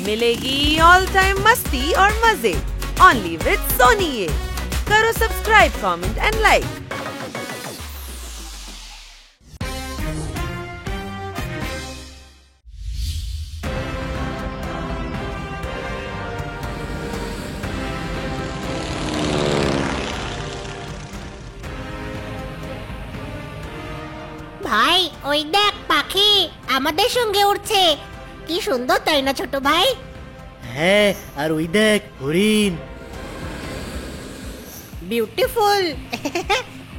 मिलेगी all time मस्ती और मजे ओनली विद सोनी। ये करो सब्सक्राइब, कमेंट एंड लाइक। ভাই ওই দেখ পাখি আমাদের সঙ্গে উড়ছে, কি সুন্দর তাই না ছোট ভাই? হ্যাঁ, আর ওই দেখ হরিণ। বিউটিফুল।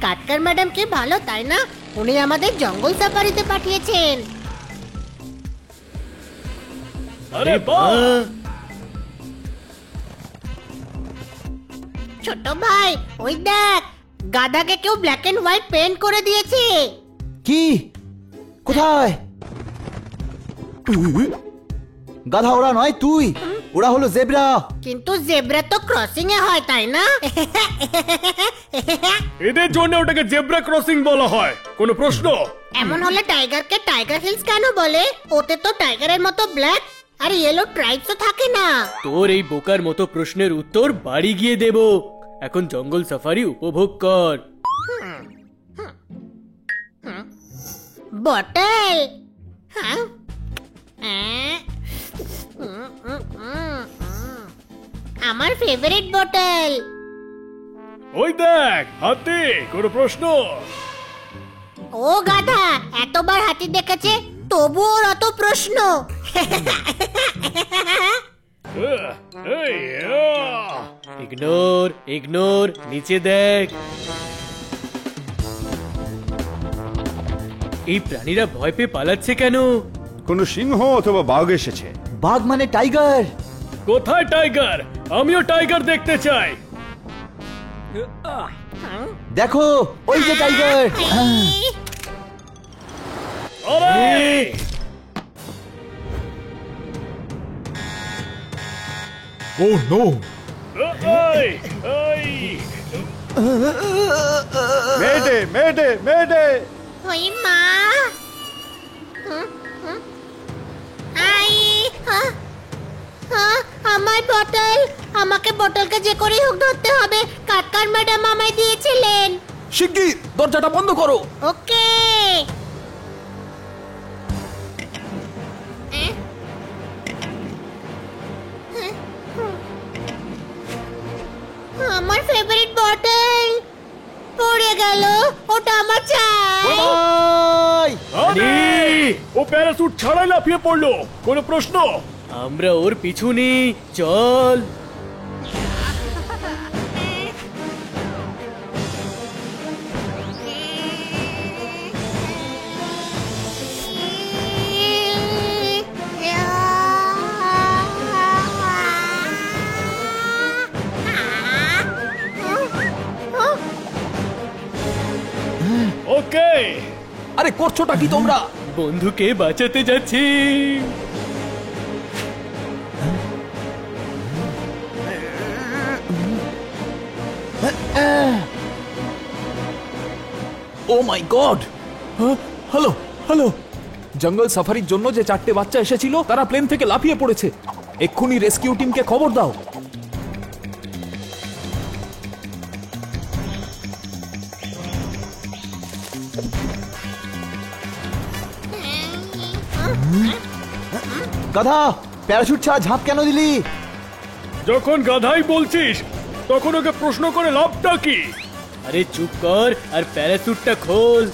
কাটকার ম্যাডাম কি ভালো তাই না, উনি আমাদের জঙ্গল সাফারিতে পাঠিয়েছেন। আরে বাহ! ছোট ভাই ওই দেখ গাধাকে কেউ ব্ল্যাক এন্ড হোয়াইট পেইন্ট করে দিয়েছে। কি? কোথায়? গাধা ওরা নয় তুই, ওরা হলো জেব্রা। কিন্তু জেব্রা তো ক্রসিং এ হয় তাই না? এদের জন্য ওটাকে জেব্রা ক্রসিং বলা হয়, কোনো প্রশ্ন? এমন হলে টাইগারকে টাইগার হিলস কেন বলে? ওতে তো টাইগারের মতো ব্ল্যাক আর ইয়েলো ট্রাইবসও থাকে না। তোর এই বোকার মতো প্রশ্নের উত্তর বাড়ি গিয়ে দেব। এখন জঙ্গল সাফারি উপভোগ কর। বটল। আমার ফেভারিট বটল। ওই দেখ হাতি, কোনো প্রশ্ন? ও গাধা এতবার হাতি দেখেছে তবু ওর অত প্রশ্ন। ইগনোর ইগনোর, নিচে দেখ। এই প্রাণীরা ভয় পেয়ে পালাচ্ছে কেন? কোনো সিংহ অথবা বাঘ এসেছে। বাঘ মানে টাইগার। কোথায় টাইগার? আমিও টাইগার দেখতে চাই। দেখো ওই যে টাইগার। আরে! ও নো! এই, এই! মেডে মেডে মেডে! ওই মা। আমার বটল, আমাকে বটলকে যে করেই হোক ধরতে হবে। কাটকার ম্যাডাম আমায় দিয়েছিলেন। শিগগির দরজাটা বন্ধ করো। ওকে। আমার ফেভারিট বটল পড়ে গেল, ওটা আমার চাই। আরে! ও প্যারাসুট ছাড়াই লাফিয়ে পড়লো, কোনো প্রশ্ন? আমরা ওর পিছু নেই, চল। ওকে। আরে করছোটা কি তোমরা? বন্ধুকে বাঁচাতে যাচ্ছি। ও মাই গড! হ্যালো হ্যালো, জঙ্গল সাফারির জন্য যে 4টে বাচ্চা এসেছিল তারা প্লেন থেকে লাফিয়ে পড়েছে। এক্ষুনি রেস্কিউ টিমকে খবর দাও। গাধা, প্যারাশুট ছাড়া ঝাঁপ কেন দিলি? যখন গাধাই বলছিস তখন ওকে প্রশ্ন করে লাভটা কি? আরে চুপ কর আর প্যারাসুটটা খোল।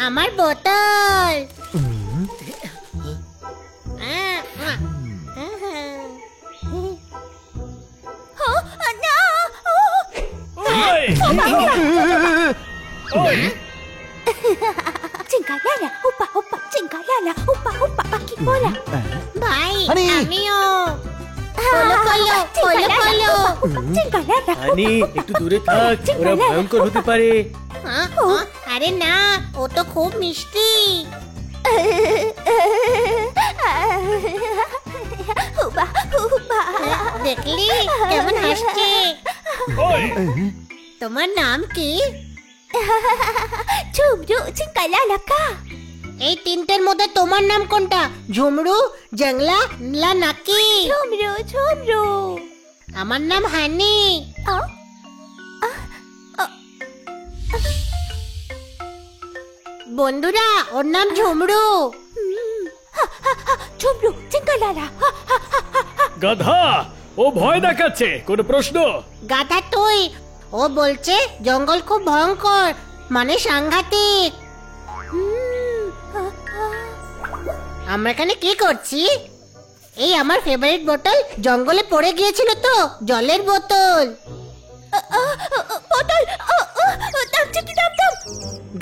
আমার বোতল। Cingkalala, upa upa, cingkalala, upa upa, paki bola. ভাই হানি। আমিও। বলো বলো বলো বলো। Cingkalala. হানি একটু দূরে থাক, ওরা ভয়ঙ্কর হতে পারে। আরে না, ও তো খুব মিষ্টি। Upa upa. দেখলি কেমন হাসছে? তোমার নাম কি? Cumru, cingkalala ka. এই তিনটের মধ্যে তোমার নাম কোনটা? ঝুমরু, জংলা, নীলা নাকি? Cumru, cumru. আমার নাম হানি। Oh. বন্ধুরা, ওর নাম ঝুমরু। Cumru, cingkalala. গাধা, ও ভয় দেখাচ্ছে। কোনো প্রশ্ন? গাধা তুই। ও বলছে জঙ্গল খুব ভয়ঙ্কর, মানে সাংঘাতিক। আমরা এখানে কি করছি? এই আমার ফেভারিট বোতল জঙ্গলে পড়ে গিয়েছিল তো, জলের বোতল। Botol. Dam chiki dam dam.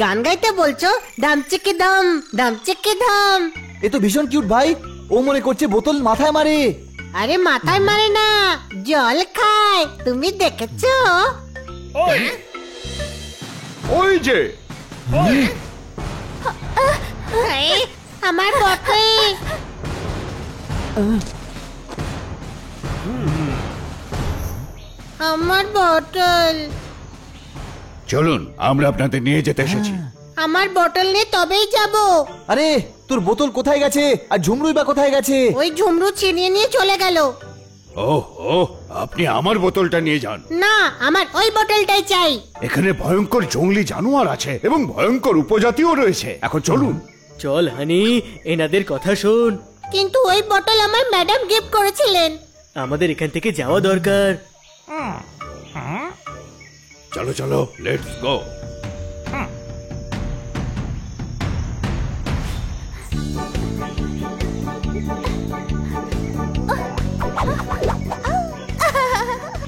গান গাইতে বলছো? দামচিকি দাম, দামচিকি দাম। এ তো ভীষণ কিউট ভাই। ও মনে করছে বোতল মাথায় মারে। আরে মাথায় মারে না, জল খায়। তুমি দেখেছো? ওই যে এই, আমার বোতল। আমার বোতল। চলুন, আমরা আপনাদের নিয়ে যেতে এসেছি। আমার বোতল নিয়ে তবেই যাব। আরে তোর বোতল কোথায় গেছে? আর ঝুমরুই বা কোথায় গেছে? ওই ঝুমরু ছিনিয়ে নিয়ে চলে গেল। ওহো, আপনি আমার বোতলটা নিয়ে যান। না, আমার ওই বোতলটাই চাই। এখানে ভয়ঙ্কর জঙ্গলি জানোয়ার আছে এবং ভয়ঙ্কর উপজাতিও রয়েছে। এখন চলুন। চল হানি, এনাদের কথা শোন। কিন্তু ওই বোতল আমার ম্যাডাম গিফট করেছিলেন। আমাদের এখান থেকে যাওয়া দরকার। চলো চলো, let's go.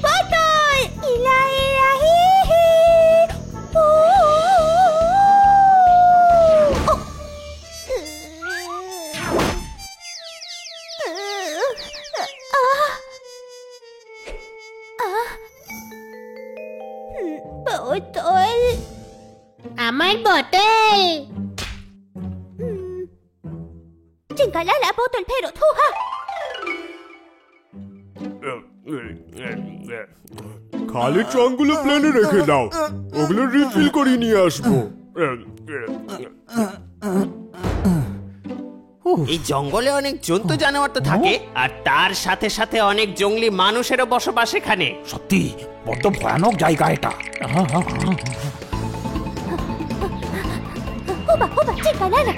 Botol. Ilahi. Botol. আমার বোতল। Cingkalala, botol pero tuha. খালি ট্রাঙ্কগুলো প্লেনে রেখে দাও, ওগুলো রিফিল করে নিয়ে আসবো। এই জঙ্গলে অনেক জন্তু জানোয়ার তো থাকে, আর তার সাথে সাথে অনেক জঙ্গলি মানুষেরও বসবাস এখানে। সত্যি বড্ড ভয়ানক জায়গা এটা। Uba uba, cingkalala.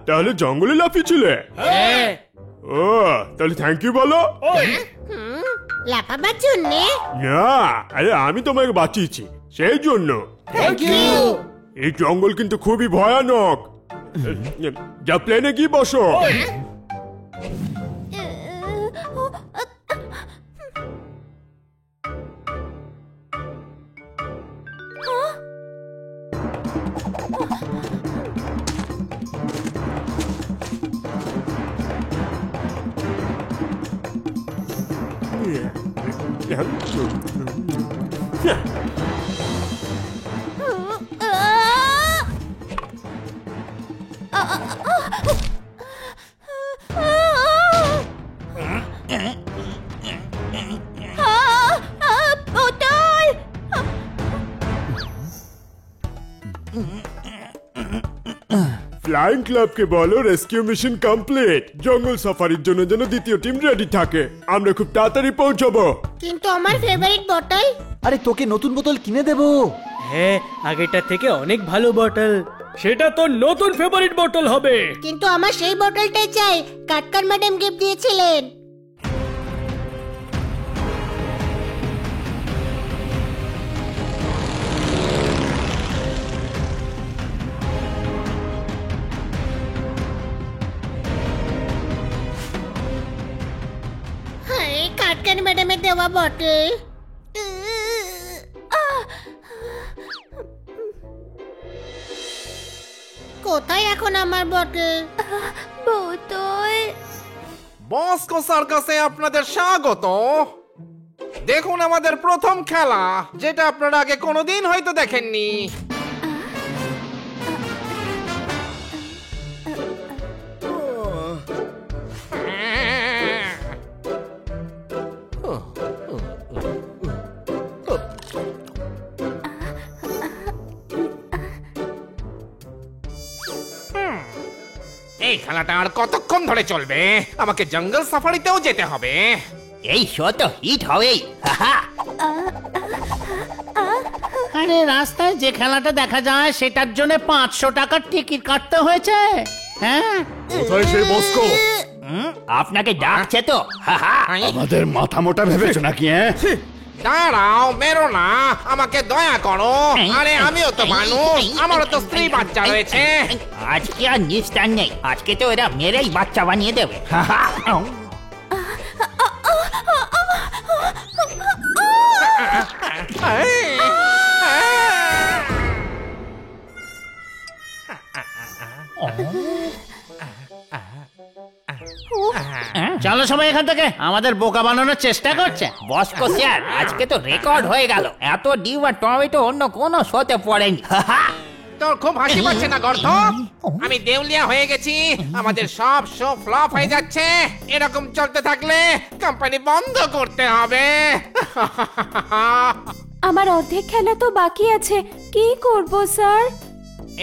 তাহলে জঙ্গলে লাফিয়েছিলে? হ্যাঁ। ও, তাহলে থ্যাংক ইউ বলো। লাফাবার জন্যে? না, আরে আমি তোমাকে বাঁচিয়েছি সেই জন্য। Thank you. এই জঙ্গল কিন্তু খুবই ভয়ানক। যা প্লেনে গিয়ে বসো। ফ্লাইং ক্লাবকে বলো রেস্কিউ মিশন কমপ্লিট। জঙ্গল সাফারির জন্য যেন দ্বিতীয় টিম রেডি থাকে। আমরা খুব তাড়াতাড়ি পৌঁছাবো। কিন্তু আমার ফেভারিট বটল। আরে তোকে নতুন বোতল কিনে দেবো। হ্যাঁ, আগেরটা থেকে অনেক ভালো বটল। সেটা তো নতুন ফেভারিট বোতল হবে। কিন্তু আমার সেই বটলটাই চাই, কাটকার ম্যাডাম গিফট দিয়েছিলেন। হ্যাঁ, কাটকার ম্যাডামের দেওয়া বটল। কোথায় এখন আমার বটল? বোতল। বস্কো সার্কাসে আপনাদের স্বাগত। দেখুন আমাদের প্রথম খেলা, যেটা আপনারা আগে কোনোদিন হয়তো দেখেননি। এই খেলাটা আর কতক্ষণ ধরে চলবে? আমাকে জঙ্গল সাফারিতেও যেতে হবে। এই শো তো হিট হবেই। আরে রাস্তায় যে খেলাটা দেখা যায় সেটার জন্য 500 টাকার টিকিট কাটতে হয়েছে। হ্যাঁ, কোথায় সেই বস্কো? আপনাকে ডাকছে তো। আমাদের মাথা মোটা ভেবেছো নাকি? দাঁড়াও, মেরো না, আমাকে দয়া করো। আরে আমিও তো মানুষ, আমারও তো স্ত্রী বাচ্চা রয়েছে। আজকে আর নিস্তার নেই, আজকে তো এরা মেরেই বাচ্চা বানিয়ে দেবে। চলো সবাই এখান থেকে, আমাদের বোকা বানানোর চেষ্টা করছে। বস্কো স্যার, আজকে তো রেকর্ড হয়ে গেল। এত ডিম আর টমেটো অন্য কোনো শোতে পড়েনি। তোর খুব হাসি পাচ্ছে না গর্ধ? আমি দেউলিয়া হয়ে গেছি, আমাদের সব শো ফ্লপ হয়ে যাচ্ছে। এরকম চলতে থাকলে কোম্পানি বন্ধ করতে হবে। আমার অর্ধেক খেলা তো বাকি আছে, কি করব স্যার?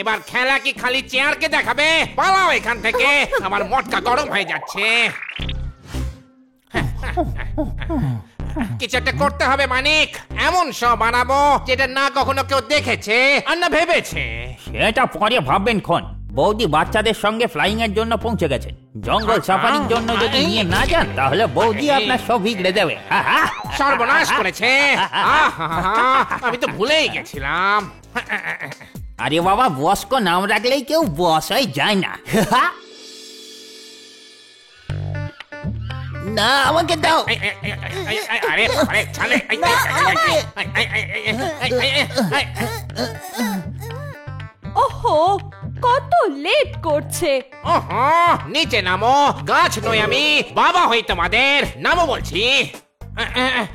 এবার খেলা কি খালি চেয়ারকে দেখাবে? পালাও এখান থেকে, আমার মটকা গরম হয়ে যাচ্ছে। কিছু একটা করতে হবে মানিক। এমন শো বানাবো যেটা না কখনো কেউ দেখেছে আর না ভেবেছে। সেটা পরে ভাববেন খন। বৌদি বাচ্চাদের সঙ্গে ফ্লাইং এর জন্য পৌঁছে গেছেন। জঙ্গল সাফারির জন্য যদি নিয়ে না যান তাহলে বৌদি আপনার সব বিগড়ে দেবে। সর্বনাশ করেছে। আমি তো ভুলেই গেছিলাম। আরে বাবা, বস্কো নাম রাখলেই কেউ বস হয়ে যায় না। না, আমাকে দাও। আরে আরে ছালে। ওহো, কত লেট করছে। ওহো, নিচে নামো। গাছ নই আমি, বাবা হই তোমাদের। নামো বলছি।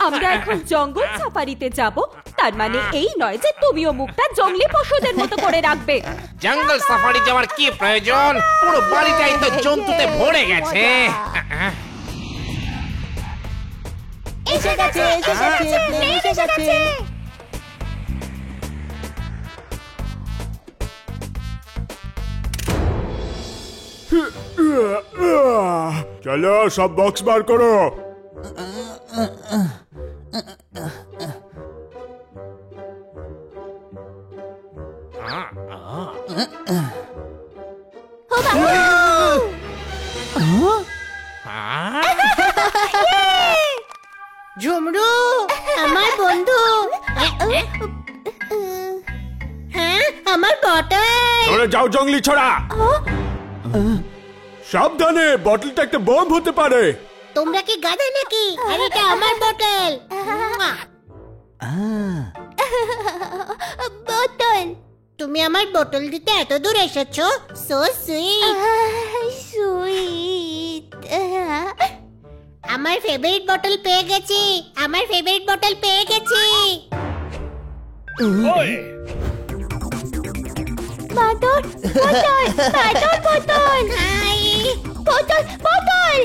আমরা এখন জঙ্গল সাফারিতে যাব, তার মানে এই নয় যে তুমিও মুখটা জঙ্গলি পশুদের মতো করে রাখবে। জঙ্গল সাফারি যাওয়ার কি প্রয়োজন? পুরো বাড়িটাই তো জন্তুতে ভরে গেছে। এসে গেছে, এসে গেছে, প্লেন এসে গেছে। চলো সব বক্স বার করো। ঝুমরু, আমার বন্ধু। হ্যাঁ, আমার বটল। চলে যাও জঙ্গলি ছড়া। সাবধানে, বটলটা একটা বম হতে পারে। তোমরা কি গাধা নাকি? আর এটা আমার বটল। বটল। তুমি আমার বটল দিতে এত দূর এসেছো? So sweet. সুইট। আমার ফেভারিট বটল পেয়ে গেছি, আমার ফেভারিট বটল পেয়ে গেছি। বাদর, বোতল, বাদর বোতল। হাই। বোতল, বোতল।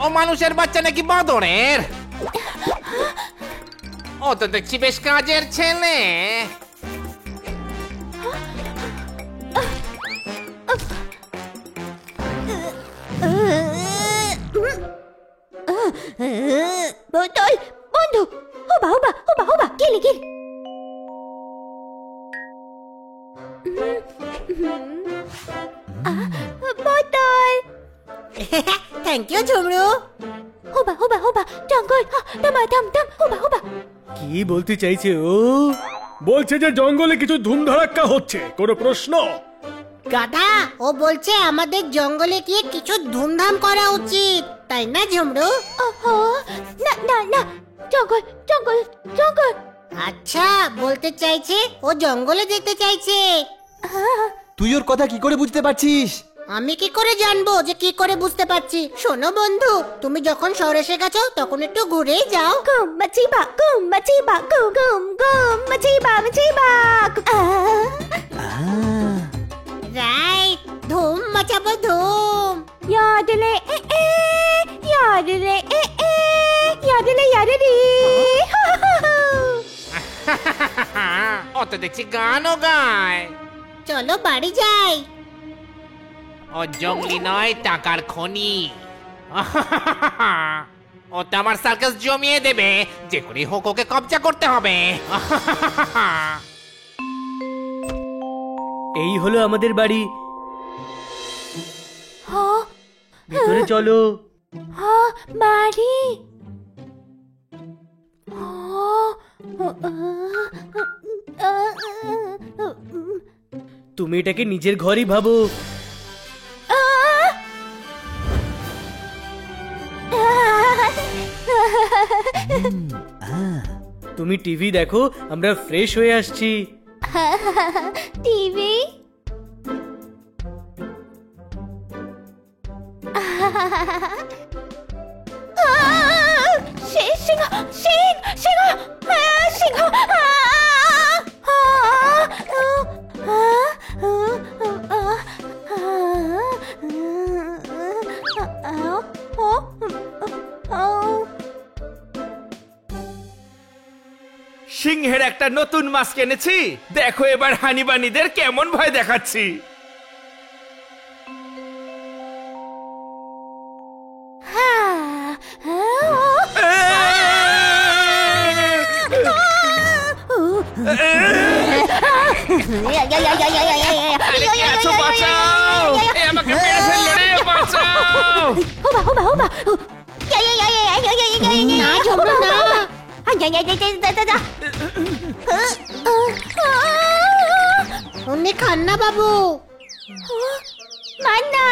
ও মানুষের বাচ্চা নাকি বাঁদরের? ও তো দেখছি বেশ কাজের ছেলে। বোতল বন্ধ। ওবা ওবা ওবা ওবা গিলি গিলি। বোতল। Thank you ঝুমরু। ওবা ওবা ওবা জঙ্গল থামা থাম থাম ওবা ওবা। কি বলতে চাইছে ও? বলছে যে জঙ্গলে কিছু ধুমধাড়াক্কা হচ্ছে, কোনো প্রশ্ন? গাধা, ও বলছে আমাদের জঙ্গলে গিয়ে কিছু ধুমধাম করা উচিত, তাই না ঝুমরু? না না না, জঙ্গল জঙ্গল জঙ্গল। আচ্ছা, বলতে চাইছে ও জঙ্গলে যেতে চাইছে। তুই ওর কথা কি করে বুঝতে পারছিস? আমি কি করে জানবো যে কি করে বুঝতে পারছি? শোনো বন্ধু, তুমি যখন শহরে এসে গেছো তখন একটু ঘুরেই যাও। গুম মাচিবা গুম মাচিবা গুম গুম গুম মাচিবা মাচিবা। রাইট, ধুম মাচাবো ধুম। यादले ए ए यादले ए ए यादले यादली। ও তো দেখছি গানও গায়। চলো বাড়ি যাই। ও জঙ্গলি নয়, টাকার খনি। ও তো আমার সার্কাস জমিয়ে দেবে, যে করে হোক ওকে কবজা করতে হবে। এই হলো আমাদের বাড়ি, ভিতরে চলো। বাড়ি। তুমি এটাকে নিজের ঘরই ভাবো। তুমি টিভি দেখো, আমরা ফ্রেশ হয়ে আসছি। টিভি। সিংহ সিংহ সিংহ। সিংহের একটা নতুন মাছ কিনেছি, দেখো এবার হানিবানিদের কেমন ভয় দেখাচ্ছি। উনি খান্না বাবু। মান্না।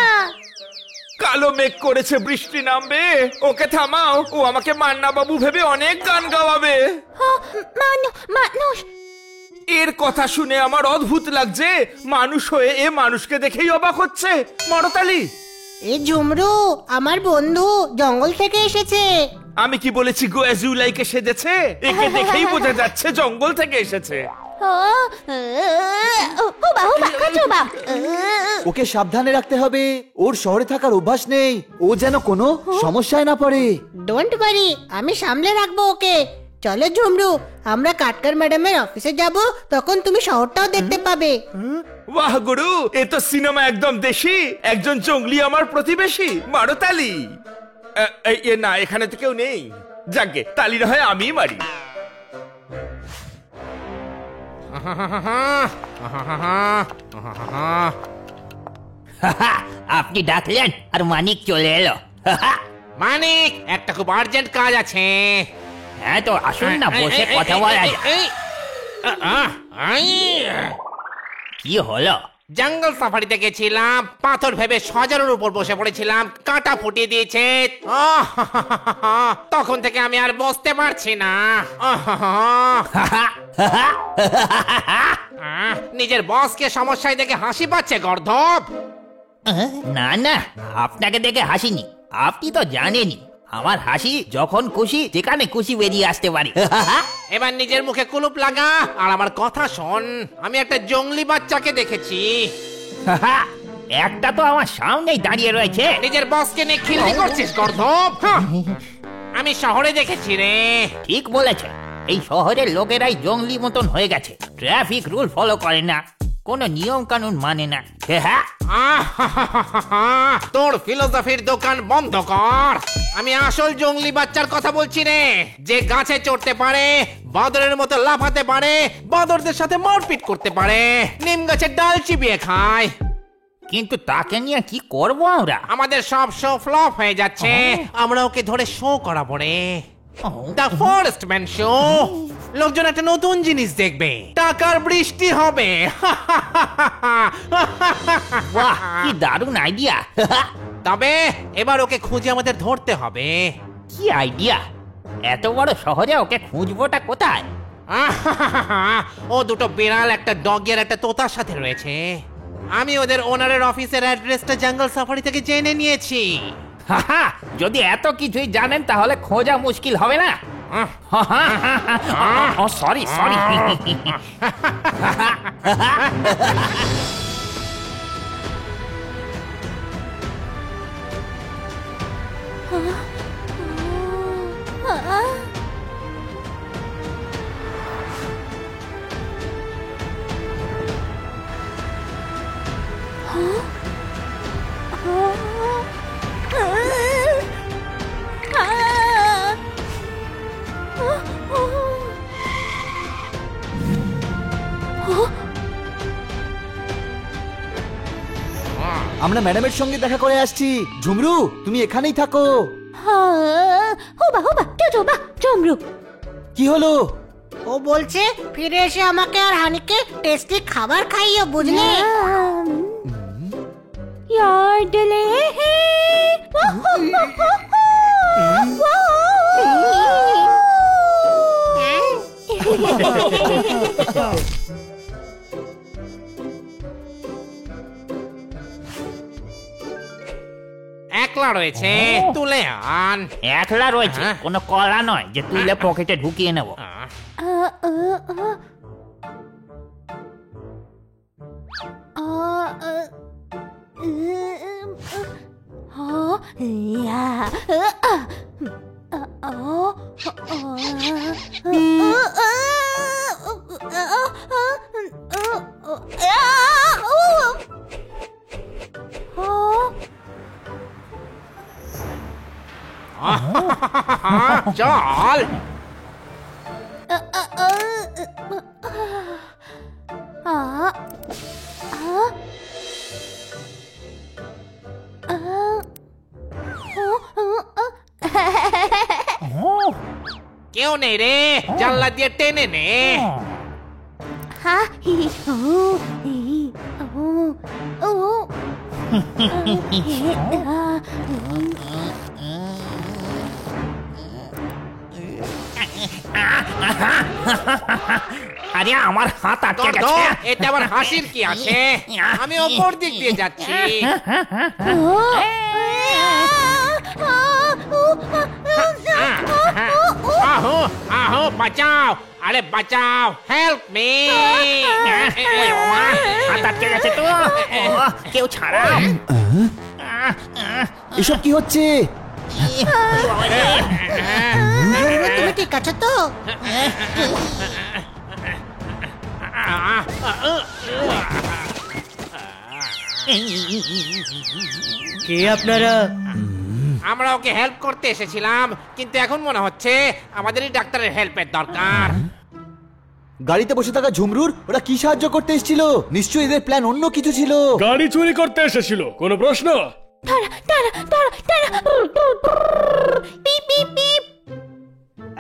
কালো মেঘ করেছে, বৃষ্টি নামবে, ওকে থামাও। ও আমাকে মান্না বাবু ভেবে অনেক গান গাওয়াবে। মানুষ। এর কথা শুনে আমার অদ্ভুত লাগছে। মানুষ হয়ে এ মানুষকে দেখেই অবাক হচ্ছে। মরতালি, এই ঝুমরু আমার বন্ধু, জঙ্গল থেকে এসেছে। আমি কি বলেছি গো অ্যাজ ইউ লাইকে সেজেছে? একে দেখেই বোঝা যাচ্ছে জঙ্গল থেকে এসেছে। ওকে সাবধানে রাখতে হবে, ওর শহরে থাকার অভ্যাস নেই, ও যেন কোনো সমস্যায় না পড়ে। ডোন্ট ওয়ারি, আমি সামলে রাখবো ওকে। চলো ঝুমরু, আমরা কাটকার ম্যাডামের অফিসে যাব, তখন তুমি শহরটাও দেখতে পাবে। বাহ গুরু, এ তো সিনেমা একদম দেশি। একজন জঙ্গলি আমার প্রতিবেশী। মারো তালি। এ না, এখানে তো কেউ নেই। যাকে তালি না হয় আমি মারি। আপনি ডাকলেন আর মানিক চলে এলো। মানিক, একটা খুব আর্জেন্ট কাজ আছে। হ্যাঁ তো আসুন না, বসে কথা বলা যায়। কি হলো? জঙ্গল সাফারিতে গেছিলাম, পাথর ভেবে সজারুর উপর বসে পড়েছিলাম, কাঁটা ফুটিয়ে দিয়েছে। তখন থেকে আমি আর বসতে পারছি না। নিজের বসকে সমস্যায় দেখে হাসি পাচ্ছে গর্ধব। না না, আপনাকে দেখে হাসিনি, আপনি তো জানেনই আমার হাসি যখন খুশি যেখানে খুশি বেরিয়ে আসতে পারে। এবার নিজের মুখে কুলুপ লাগা আর আমার কথা শোন। আমি একটা জংলি বাচ্চাকে দেখেছি। একটা তো আমার সামনেই দাঁড়িয়ে রয়েছে। নিজের বসকে নিয়ে খিল্লি করছিস গর্ধপ? আমি শহরে দেখেছি রে। ঠিক বলেছে, এই শহরের লোকেরাই জঙ্গলি মতন হয়ে গেছে। ট্রাফিক রুল ফলো করে না, কোনো নিয়ম কানুন মানে না। তোর ফিলোসফির দোকান বন্ধ কর। আমি আসল জঙ্গলি বাচ্চার কথা বলছি রে, যে গাছে চড়তে পারে, বাদরের মতো লাফাতে পারে, বাদরদের সাথে মারপিট করতে পারে, নিম গাছের ডাল চিবিয়ে খায়। কিন্তু তাকে নিয়ে কি করবো আমরা? আমাদের সব শো ফ্লপ হয়ে যাচ্ছে। আমরা ওকে ধরে শো করাবো রে, দ্য ফরেস্ট ম্যান শো। লোকজন একটা নতুন জিনিস দেখবে, টাকার বৃষ্টি হবে। বাহ, কি দারুণ আইডিয়া। তবে এবার ওকে খুঁজে আমাদের ধরতে হবে। কি আইডিয়া? এত বড় শহরে ওকে খুঁজবোটা কোথায়? ও দুটো বিড়াল, একটা ডগি আর একটা তোতার সাথে রয়েছে। আমি ওদের ওনারের অফিসের অ্যাড্রেসটা জঙ্গল সাফারি থেকে জেনে নিয়েছি। যদি এত কিছুই জানেন তাহলে খোঁজা মুশকিল হবে না। Sorry sorry. আমরা ম্যাডামের সঙ্গে দেখা করে আসছি। ঝুমরু, তুমি এখানেই থাকো। ঝুমরু, কি হলো? ও বলছে ফিরে এসে আমাকে আর হানিকে টেস্টি খাবার খাইও, বুঝলে? यार डले একলা রয়েছে, তুলে আন। একলা রয়েছে, কোনো কলা নয় যে তুলে পকেটে ঢুকিয়ে নেব। চল। কেউ নেই রে, জানলা দিয়ে টেনে নে। আরে আমার হাত আটকে গেছে। এটা আবার হাসির কি আছে? আমি ওপর দিক দিয়ে যাচ্ছি। আহো আহো, বাঁচাও, আরে বাঁচাও, হেল্প মি। হাত আটকে গেছে তো, কেউ ছাড়াও। এসব কি হচ্ছে? তুমি ঠিক আছো তো? কে আপনারা? আমরা ওকে হেল্প করতে এসেছিলাম, কিন্তু এখন মনে হচ্ছে আমাদেরই ডাক্তারের হেল্পের দরকার। গাড়িতে বসে থাকা ঝুমরুর ওরা কি সাহায্য করতে এসেছিল? নিশ্চয়ই এদের প্ল্যান অন্য কিছু ছিল। গাড়ি চুরি করতে এসেছিল, কোনো প্রশ্ন?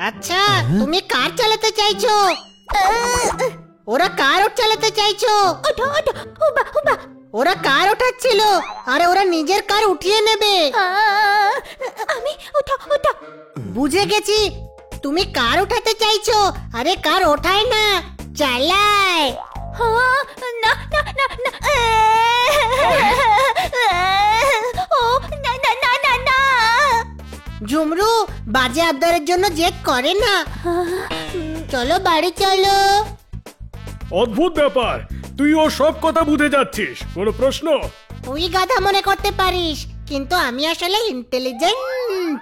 আচ্ছা, তুমি কার চালাতে চাইছো? ওরা কার চালাতে চাইছো? ওরা কার ওঠাচ্ছিল, আরে ওরা নিজের কার উঠিয়ে নেবে। আমি ওঠা। বুঝে গেছি, তুমি কার উঠাতে চাইছো। আরে কার ওঠায় না, চালায়। না না না না। ও না না না না না। বাজে আবদারের জন্য জেদ করে না। চলো বাড়ি চলো। অদ্ভুত ব্যাপার, তুই ও সব কথা বুঝে যাচ্ছিস, কোনো প্রশ্ন? তুই গাধা মনে করতে পারিস, কিন্তু আমি আসলে ইন্টেলিজেন্ট।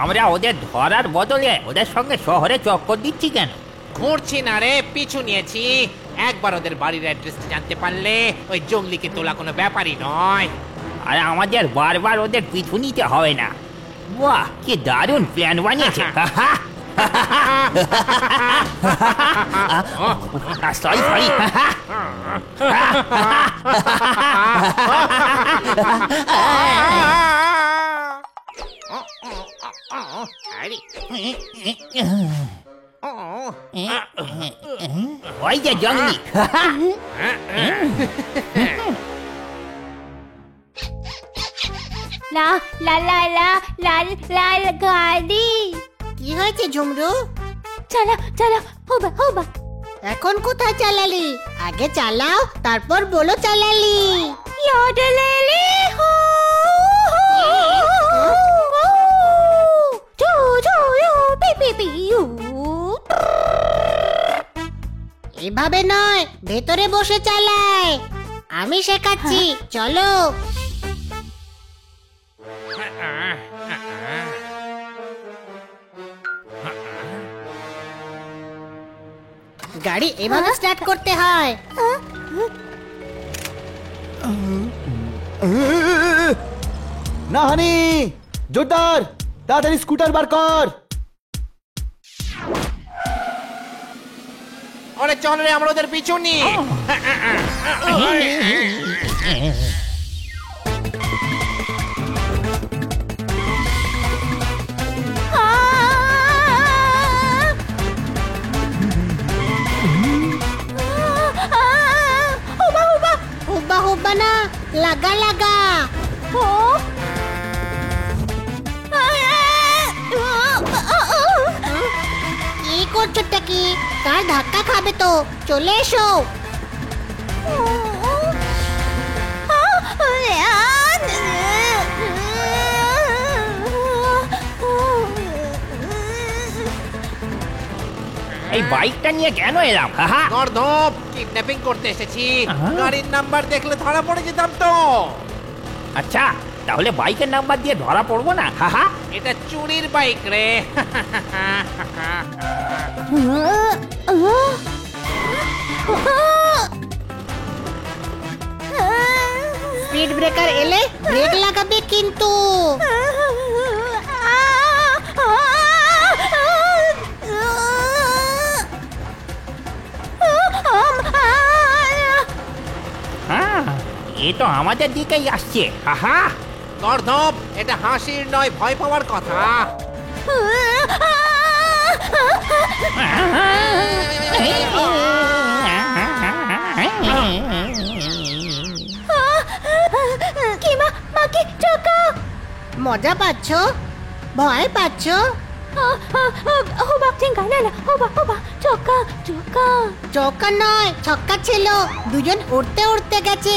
আমরা ওদের ধরার বদলে ওদের সঙ্গে শহরে চক্কর দিচ্ছি কেন? ঘুরছি না রে, পিছু নিয়েছি। একবার ওদের বাড়ির অ্যাড্রেস জানতে পারলে ওই জঙ্গলিকে তোলা কোনো ব্যাপারই নয়। আর আমাদের বারবার ওদের পিছু নিতে হবে না। বাহ, কি দারুণ প্ল্যান বানিয়েছে। Sorry sorry. ওই যে জঙ্গলি। লা লা লা লা লাল লাল গাড়ি। কি হয়েছে ঝুমরু? চলো চলো, হোবা হোবা। এখন কোথায় চালালি? আগে চালাও, তারপর বলো চালালি। লডলেলে হো জো জো ইউ পি পি পি ইউ। এভাবে নয়, ভেতরে বসে চালায়। আমি শেখাচ্ছি, চলো। গাড়ি এভাবে স্টার্ট করতে হয়। না হানি, জোরদার, তাড়াতাড়ি স্কুটার বার কর। ওরে চল রে, আমরা ওদের পিছু নি। হুব্বা হুব্বা না, লাগা লাগা। কি করছোটা কি? কার ধাক্কা খাবে তো, চলে এসো। এই বাইকটা নিয়ে কেন এলাম? গর্ধপ, কিডন্যাপিং করতে এসেছি। গাড়ির নাম্বার দেখলে ধরা পড়ে যেতাম তো। আচ্ছা, তাহলে বাইকের নাম্বার দিয়ে ধরা পড়বো না? হাহা, এটা চুরির বাইক রে। স্পিড ব্রেকার এলে ব্রেক লাগাবে কিন্তু। এ তো আমাদের দিকেই আসছে। হাহা, গর্ধপ, এটা হাসির নয়, ভয় পাওয়ার কথা। মজা পাচ্ছ? ভয় পাচ্ছ? চৌকা নয়, ছক্কা ছিল। দুজন উড়তে উড়তে গেছে।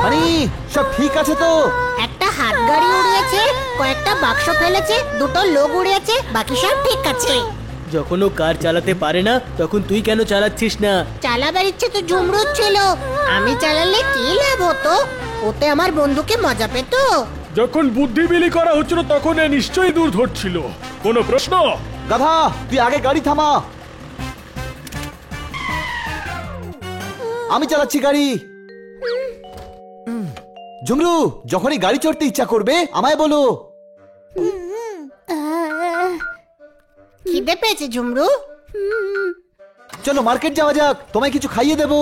আরে সব ঠিক আছে তো? একটা হাত গাড়ি উড়িয়েছে, কয়েকটা বাক্স ফেলেছে, দুটো লোক উড়িয়েছে, বাকি সব ঠিক আছে। যখন ও কার চালাতে পারে না, তখন তুই কেন চালাচ্ছিস না? চালাবার ইচ্ছে তো ঝুমরুর ছিল। আমি চালালে কি লাভ হতো? ওতে আমার বন্ধুকে মজা পেত। যখন বুদ্ধি বিলি করা হচ্ছিল তখন এ নিশ্চয়ই দূর ধরছিল, কোনো প্রশ্ন? গাধা, তুই আগে গাড়ি থামা। আমি চালাচ্ছি গাড়ি। ঝুমরু, যখনই গাড়ি চড়তে ইচ্ছা করবে আমায় বলো। খিদে পেয়েছে ঝুমরু? চলো মার্কেট যাওয়া যাক, তোমায় কিছু খাইয়ে দেবো।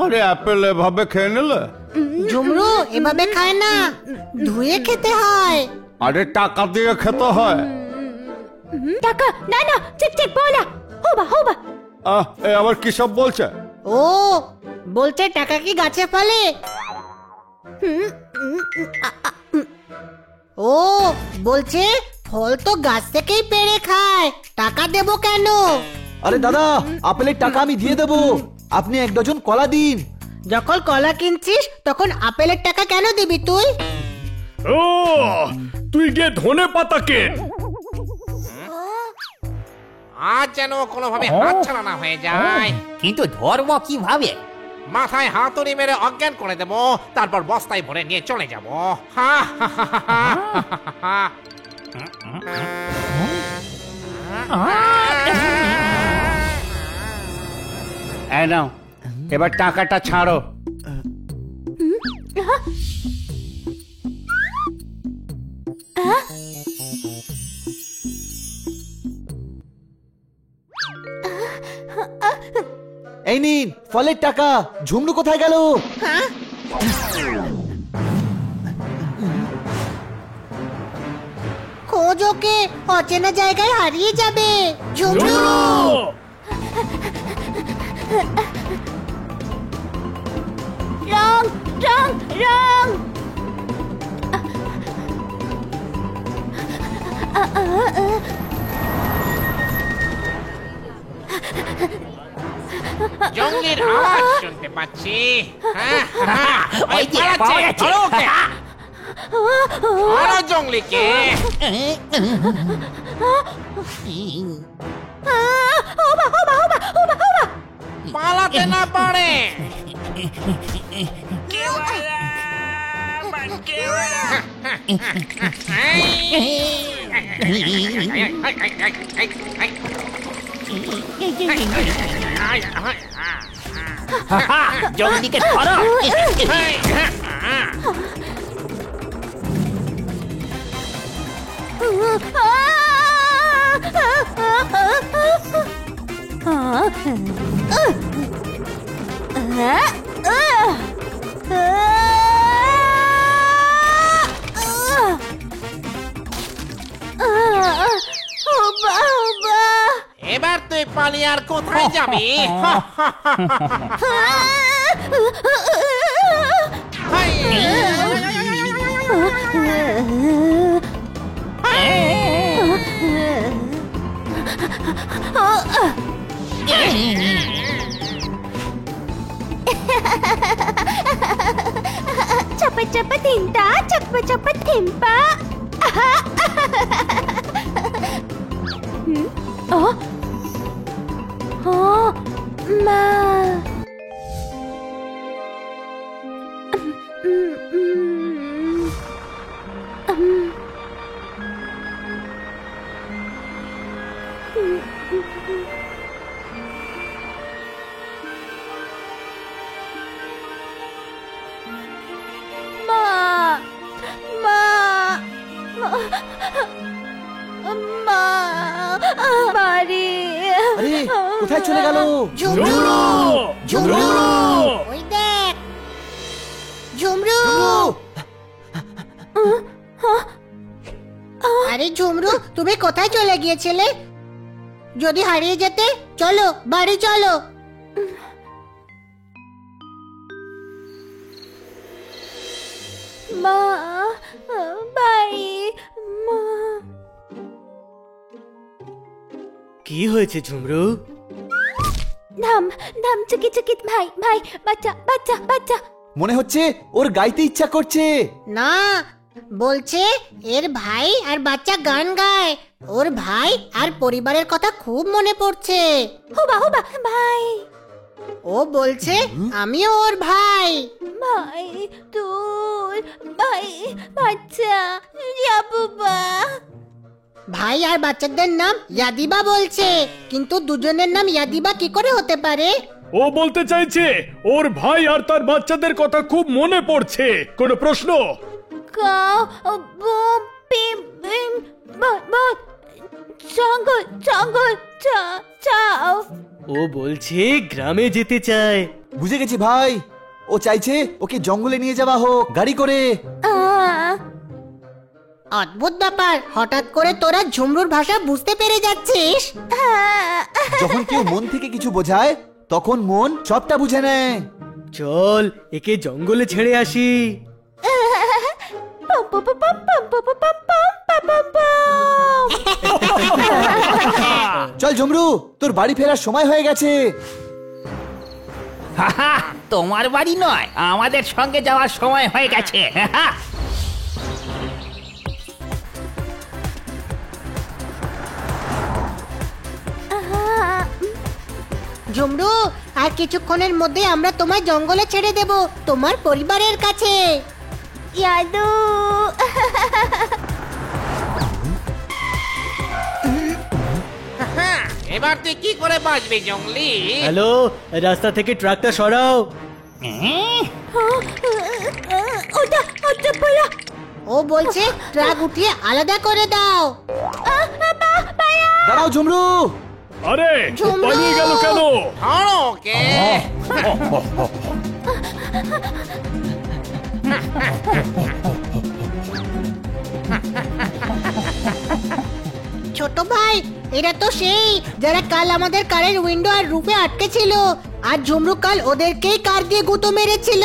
আরে অ্যাপেল এভাবে খেয়ে নিলে? ঝুমরু এভাবে খায় না, ধুয়ে খেতে হয়। আরে টাকা দিয়ে খেতে হয়। টাকা না না চেক চেক বলা হোবা হোবা এ আবার কি সব বলছে? ও বলছে টাকা কি গাছে ফলে? ও বলছে ফল তো গাছ থেকেই পেড়ে খায়, টাকা দেবো কেন? আরে দাদা, আপেলের টাকা আমি দিয়ে দেবো, আপনি 1 ডজন কলা দিন। যখন কলা কিনছিস তখন আপেলের টাকা কেন দিবি তুই? ও তুই গিয়ে ধনে পাতা কেন। আজ যেন কোনোভাবে হাত ছাড়া না হয়ে যায়। কিন্তু ধর্ম কিভাবে? মাথায় হাতুড়ি মেরে অজ্ঞান করে দেব, তারপর বস্তায় ভরে নিয়ে চলে যাব। হা হা হা হা হা। এই নাও, এবার টাকাটা ছাড়ো। এই নিন ফলের টাকা। ঝুমরু কোথায় গেল? খোঁজ ওকে, অচেনা জায়গায় হারিয়ে যাবে। ঝুমরু রং রং রং জঙ্গলির আওয়াজ শুনতে পাচ্ছি। হ্যাঁ, হ্যাঁ, ওই যে, পালাচ্ছে, পাওয়া গেছে। ধরো ওকে। ধরো জঙ্গলিকে। হোবা হোবা হোবা হোবা হোবা পালাতে না পারে। জঙ্গলিকে ধরো। এবার তুই পালিয়ে আর কোথায় যাবি? Chapa chapa tinta, chapa chapa timpa. Oh, oh, ma. আরে কোথায় চলে গেল? ঝুমরু ঝুমরু ওই দেখ ঝুমরু। আরে ঝুমরু, তুমি কোথায় চলে গিয়েছিলে? যদি হারিয়ে যেতে, চলো বাড়ি চলো। মা বাড়ি মা। কি হয়েছে ঝুমরু? নাম নাম চুকি চুকি ভাই ভাই বাচ্চা বাচ্চা বাচ্চা। মনে হচ্ছে ওর গাইতে ইচ্ছা করছে। না, বলছে এর ভাই আর বাচ্চা গান গায়, ওর ভাই আর পরিবারের কথা খুব মনে পড়ছে। হোবা হোবা ভাই। ও বলছে আমিও ওর ভাই। ভাই তুই ভাই বাচ্চা ইয়াবুবা। ভাই আর বাচ্চাদের নাম ইয়াদিবা বলছে, কিন্তু দুজনের নাম ইয়াদিবা কি করে হতে পারে? ও বলতে চাইছে ওর ভাই আর তার বাচ্চাদের কথা খুব মনে পড়ছে। কোনো প্রশ্ন? জঙ্গল জঙ্গল চাও। ও বলছে গ্রামে যেতে চায়। বুঝে গেছি ভাই, ও চাইছে ওকে জঙ্গলে নিয়ে যাওয়া হোক গাড়ি করে। অদ্ভুত ব্যাপার, হঠাৎ করে তোরা ঝুমরুর ভাষা বুঝতে পেরে যাচ্ছিস। যখন কেউ মন থেকে কিছু বোঝায় তখন মন সবটা বুঝে নেয়। চল একে জঙ্গলে ছেড়ে আসি। চল ঝুমরু, তোর বাড়ি ফেরার সময় হয়ে গেছে। তোমার বাড়ি নয়, আমাদের সঙ্গে যাওয়ার সময় হয়ে গেছে। ঝুমরু, আর কিছুক্ষণের মধ্যে আমরা তোমায় জঙ্গলে ছেড়ে দেব, তোমার পরিবারের কাছে। ইয়াদু এবার তুই কি করে বাঁচবি জঙ্গলি? হ্যালো, রাস্তা থেকে ট্রাকটা সরাও। ও বলছে ট্রাক উঠিয়ে আলাদা করে দাও। দাঁড়াও ঝুমরু। আরে পালিয়ে গেল কেন? ধরো ওকে। ছোট ভাই, এরা তো সেই যারা কাল আমাদের কারের উইন্ডো আর রুফে আটকে ছিল, আর ঝুমরু কাল ওদেরকেই কার দিয়ে গুঁতো মেরেছিল।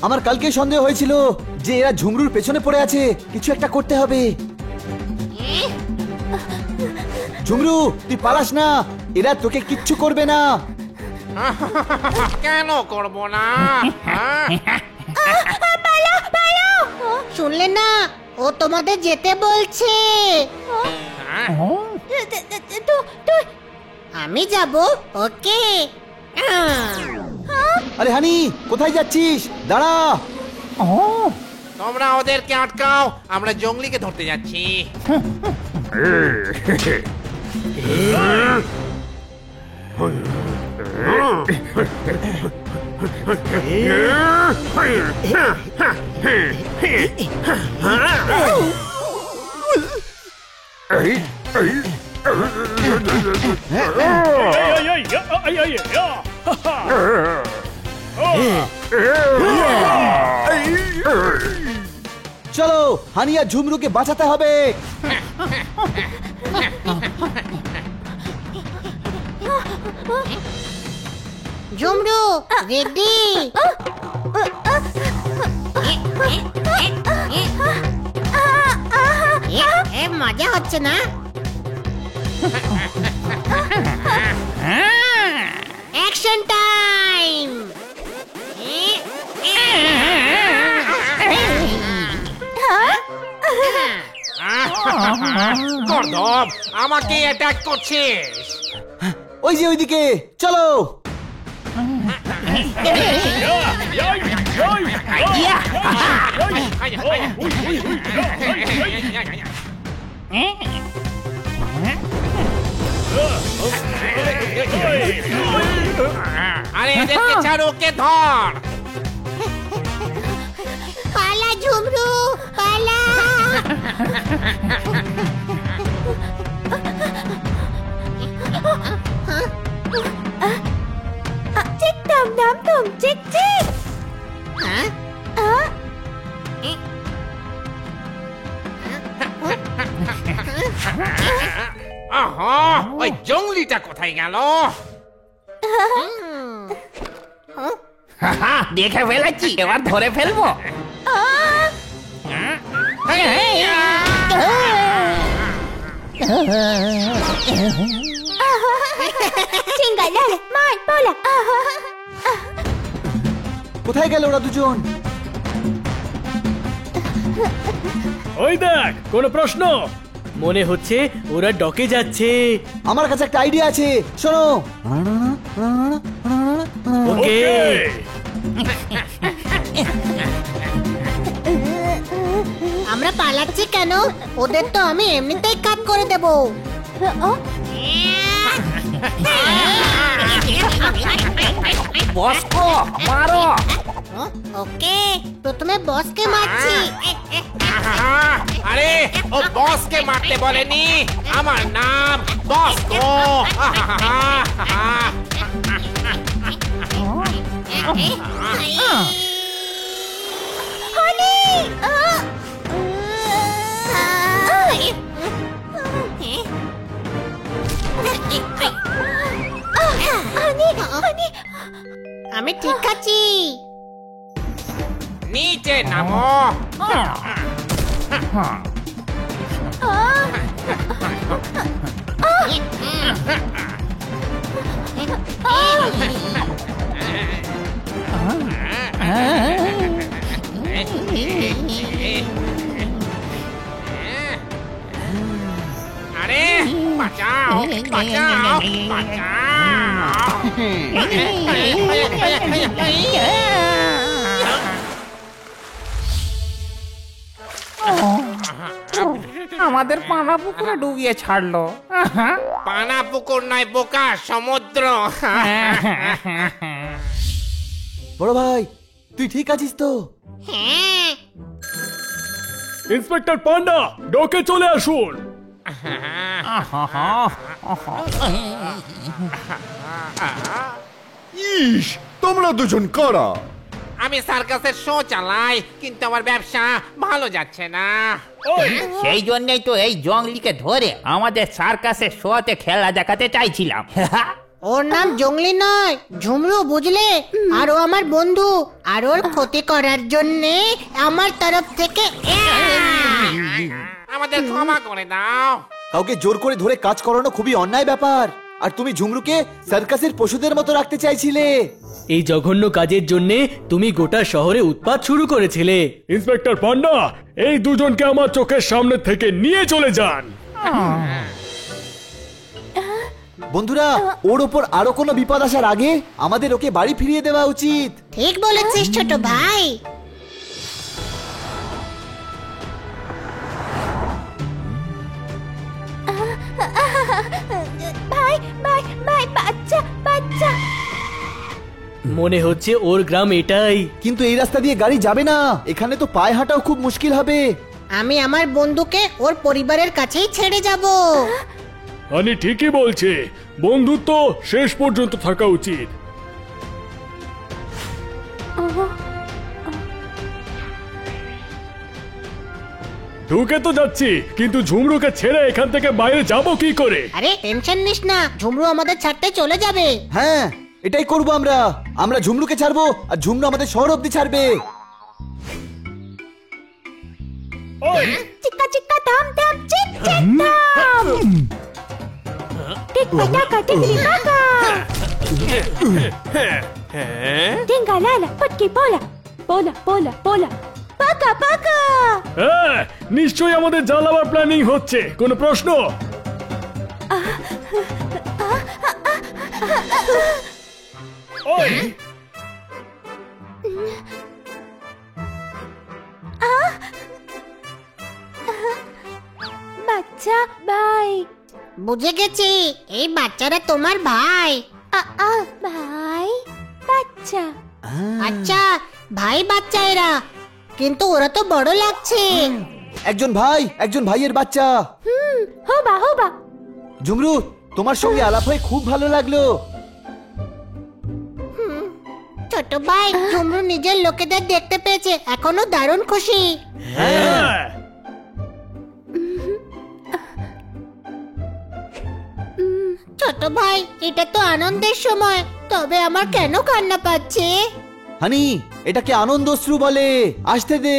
আমার কালকে সন্দেহ হয়েছিল যে এরা ঝুমরুর পেছনে পড়ে আছে, কিছু একটা করতে হবে। ঝুমরু, তুই পালাস না, এরা তোকে কিচ্ছু করবে না। কেন করব না? শুনলে না, ও তোমাদের যেতে বলছে। আমি যাব, ওকে। আরে হানি, কোথায় যাচ্ছিস? দাঁড়া। তোমরা ওদেরকে আটকাও, আমরা জঙ্গলিকে ধরতে যাচ্ছি। চলো, হানি আর ঝুমরুকে বাঁচাতে হবে। ঝুমরু রেডি? মজা হচ্ছে না? Action time! গর্দভ, আমাকে অ্যাটাক করছিস? ওই যে ওইদিকে, চলো। আরে এদেরকে ছাড়ো, ওকে ধর। পালা ঝুমরু, পালা! চিক দাম দাম তুম চিক চিক। আহা, ওই জঙ্গলিটা কোথায় গেল? দেখে ফেলেছি, এবার ধরে ফেলবো। চিঙ্গালালে মার বলা। কোথায় গেল ওরা দুজন? ওই দেখ, কোনো প্রশ্ন? মনে হচ্ছে ওরা ডকে যাচ্ছে। আমার কাছে একটা আইডিয়া আছে, শোনো। ওকে। আমরা পালাচ্ছি কেন? ওদের তো আমি এমনিতেই কাট করে দেব। বসকো মারো। ওকে, প্রথমে বসকে মারছি। আরে ও বসকে মারতে বলেনি, আমার নাম বসকো। হনি আমি ঠিক আছি। নিচে নামো। আরে বাঁচাও বাঁচাও আমাদের পানা পুকুরে ডুবিয়ে ছাড়লো। পানা পুকুর নয় বোকা, সমুদ্র। বড় ভাই তুই ঠিক আছিস তো? হ্যাঁ। ইন্সপেক্টর পান্ডা, ডকে চলে আসুন। ইস, তোমরা দুজন কারা? আমি সার্কাসের শো চালাই, কিন্তু আমার ব্যবসা ভালো যাচ্ছে না। সেই জন্যই তো এই জঙ্গলিকে ধরে আমাদের সার্কাসের শোতে খেলা দেখাতে চাইছিলাম। ওর নাম জঙ্গলি নয়, ঝুমরু, বুঝলে? আর ও আমার বন্ধু, আর ওর ক্ষতি করার জন্যে আমার তরফ থেকে আমাদের ক্ষমা করে দাও। কাউকে জোর করে ধরে কাজ করানো খুবই অন্যায় ব্যাপার। আর তুমি ঝুমরুকে সার্কাসের পশুদের মতো রাখতে চাইছিলে। এই জঘন্য কাজের জন্যে তুমি গোটা শহরে উৎপাত শুরু করেছিলে। ইন্সপেক্টর পান্ডা, এই দুজনকে আমার চোখের সামনে থেকে নিয়ে চলে যান। বন্ধুরা, ওর ওপর আরো কোনো বিপদ আসার আগে আমাদের ওকে বাড়ি ফিরিয়ে দেওয়া উচিত। ঠিক বলেছিস ছোট ভাই। ভাই ভাই ভাই, বাচ্চা বাচ্চা। মনে হচ্ছে ওর গ্রাম এটাই। কিন্তু এই রাস্তা দিয়ে গাড়ি যাবে না, এখানে তো পায়ে হাঁটাও খুব মুশকিল হবে। আমি আমার বন্ধুকে ওর পরিবারের কাছেই ছেড়ে যাব। হানি ঠিকই বলছে, বন্ধুত্ব শেষ পর্যন্ত থাকা উচিত। ঢুকে তো যাচ্ছি, কিন্তু ঝুমরুকে ছেড়ে এখান থেকে বাইরে যাব কি করে? আরে টেনশন নিস না, ঝুমরু আমাদের ছাড়তে চলে যাবে। হ্যাঁ, এটাই করব আমরা। আমরা ঝুমরুকে ছাড়বো আর ঝুমরু আমাদের শহর অব্দি ছাড়বে। চিক্কা চিক্কা দাম দাম চিক চিক দাম। টিক পাটাকা টিকরি পাকা। ডিঙ্গা লালা পটকি পোলা পোলা পোলা পোলা পাকা পাকা। হ্যাঁ, নিশ্চয়ই আমাদের জ্বালাবার প্ল্যানিং হচ্ছে। কোনো প্রশ্ন? ওই বাচ্চা ভাই। বুঝে গেছি, এই বাচ্চারা তোমার ভাই। ভাই বাচ্চা। আচ্ছা, ভাই বাচ্চা এরা, কিন্তু ওরা তো বড় লাগছে। একজন ভাই, একজন ভাইয়ের বাচ্চা। হোবা হোবা। ঝুমরু, তোমার সঙ্গে আলাপ হয়ে খুব ভালো লাগলো। ছোট ভাই, ঝুমরু নিজের লোকেদের দেখতে পেয়েছে, এখনো দারুণ খুশি। হ্যাঁ, ছোট ভাই, এটা তো আনন্দের সময়, তবে আমার কেন কান্না পাচ্ছে? হানি, এটাকে আনন্দ অশ্রু বলে। আসতে দে।